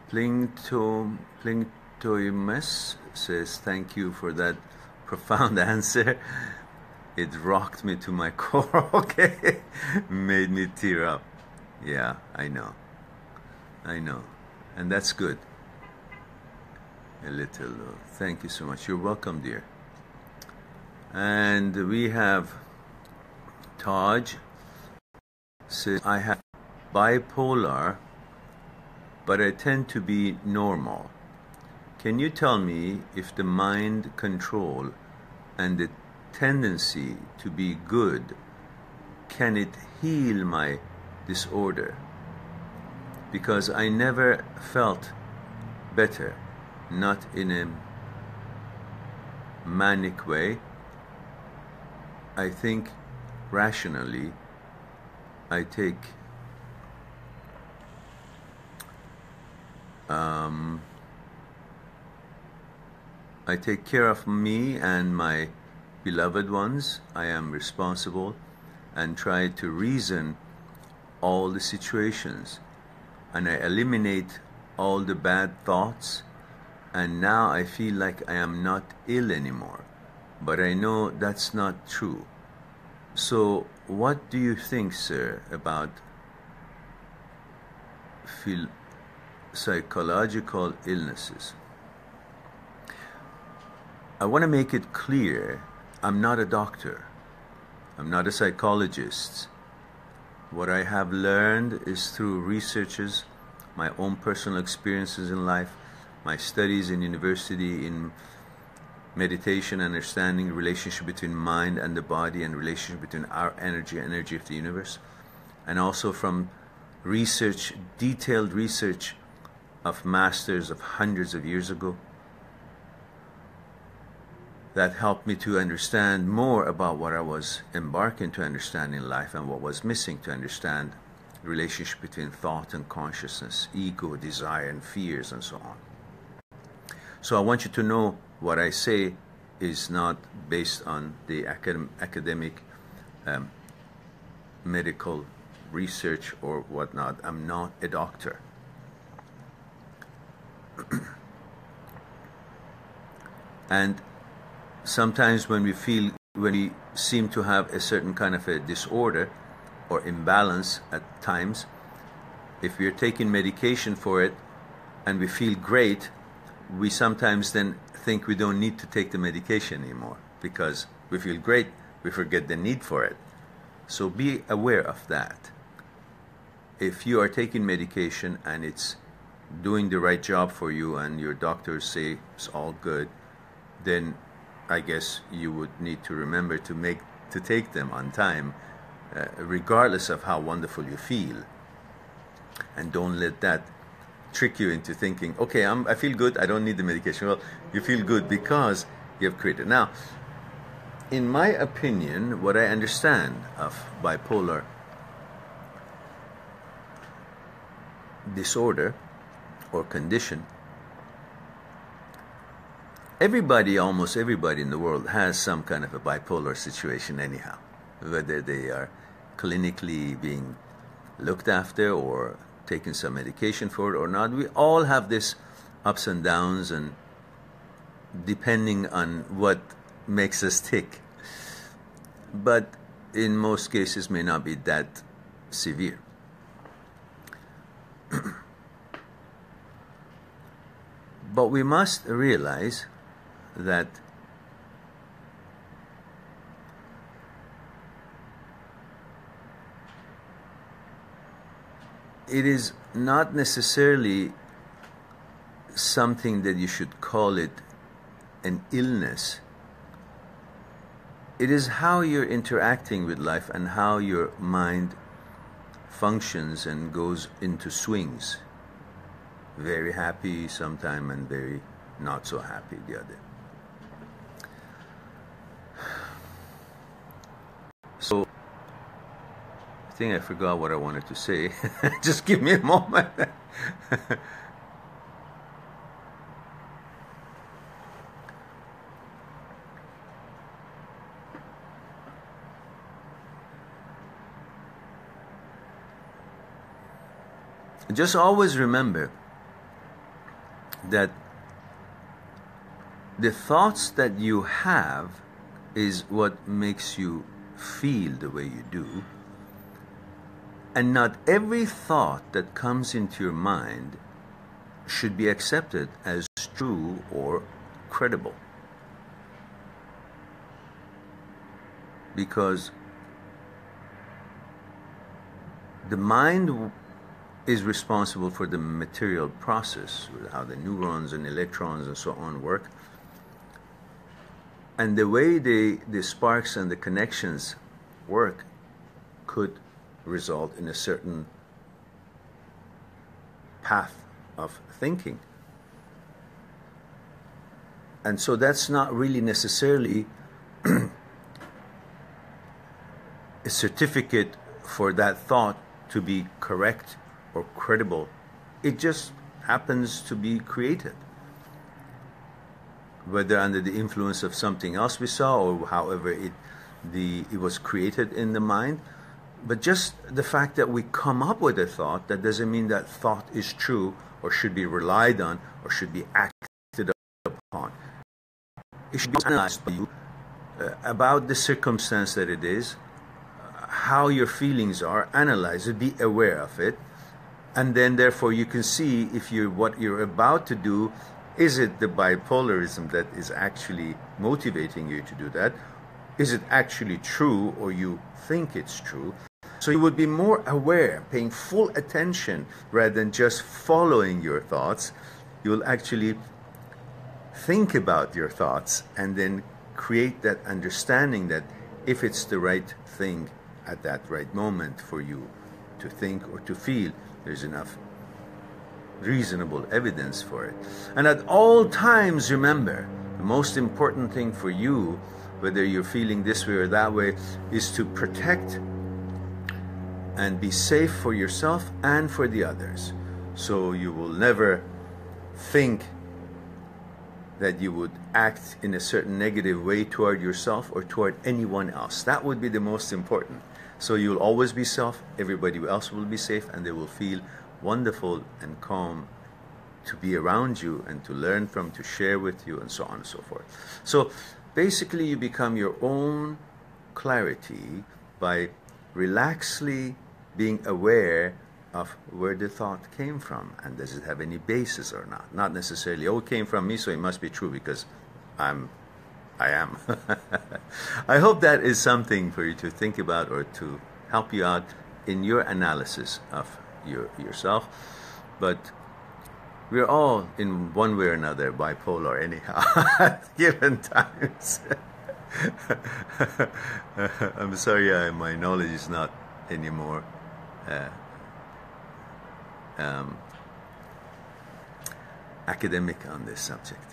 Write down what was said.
Plintoimus says, thank you for that profound answer. It rocked me to my core. Okay, made me tear up. Yeah, I know, and that's good. A little. Thank you so much. You're welcome, dear. And we have Taj says, I have bipolar, but I tend to be normal. Can you tell me if the mind control and the tendency to be good, can it heal my disorder? Because I never felt better, not in a manic way. I think rationally. I take care of me and my beloved ones. I am responsible and try to reason all the situations, and I eliminate all the bad thoughts, and now I feel like I am not ill anymore, but I know that's not true. So what do you think, sir, about psychological illnesses? I want to make it clear, I'm not a doctor. I'm not a psychologist. What I have learned is through researches, my own personal experiences in life, my studies in university in meditation, understanding the relationship between mind and the body and relationship between our energy and energy of the universe, and also from research, detailed research of masters of hundreds of years ago, that helped me to understand more about what I was embarking to understand in life and what was missing to understand the relationship between thought and consciousness, ego, desire, and fears, and so on. So I want you to know what I say is not based on the academic medical research or whatnot. I'm not a doctor. And sometimes when we seem to have a certain kind of a disorder or imbalance at times, if we're taking medication for it and we feel great, we sometimes then think we don't need to take the medication anymore because we feel great, we forget the need for it. So be aware of that. If you are taking medication and it's doing the right job for you and your doctors say it's all good, then I guess you would need to remember to take them on time, regardless of how wonderful you feel. And don't let that trick you into thinking, okay, I feel good, I don't need the medication. Well, you feel good because you have created. Now, in my opinion, what I understand of bipolar disorder or condition, almost everybody in the world has some kind of a bipolar situation anyhow, whether they are clinically being looked after or taking some medication for it or not. We all have this ups and downs, and depending on what makes us tick. But in most cases may not be that severe. But we must realize that it is not necessarily something that you should call it an illness. It is how you're interacting with life and how your mind functions and goes into swings. Very happy sometime and very not so happy the other. So I think I forgot what I wanted to say. Just give me a moment. Just always remember that the thoughts that you have is what makes you feel the way you do, and not every thought that comes into your mind should be accepted as true or credible, because the mind is responsible for the material process, how the neurons and electrons and so on work, and the way the sparks and the connections work could result in a certain path of thinking. And so that's not really necessarily a certificate for that thought to be correct or credible. It just happens to be created, whether under the influence of something else we saw or however it was created in the mind. But just the fact that we come up with a thought, that doesn't mean that thought is true or should be relied on or should be acted upon. It should be analyzed by you about the circumstance that it is, how your feelings are, analyze it, be aware of it, and then therefore you can see if what you're about to do, is it the bipolarism that is actually motivating you to do that? Is it actually true, or you think it's true? So you would be more aware, paying full attention rather than just following your thoughts. You will actually think about your thoughts and then create that understanding that if it's the right thing at that right moment for you to think or to feel, there's enough reasonable evidence for it. And at all times, remember, the most important thing for you, whether you're feeling this way or that way, is to protect and be safe for yourself and for the others. So you will never think that you would act in a certain negative way toward yourself or toward anyone else. That would be the most important. So you'll always be self, everybody else will be safe, and they will feel wonderful and calm to be around you and to learn from, to share with you, and so on and so forth. So basically you become your own clarity by relaxedly being aware of where the thought came from, and does it have any basis or not. Not necessarily, oh, it came from me, so it must be true because I am. I hope that is something for you to think about or to help you out in your analysis of yourself. But we're all in one way or another bipolar anyhow at given times. I'm sorry, my knowledge is not anymore academic on this subject.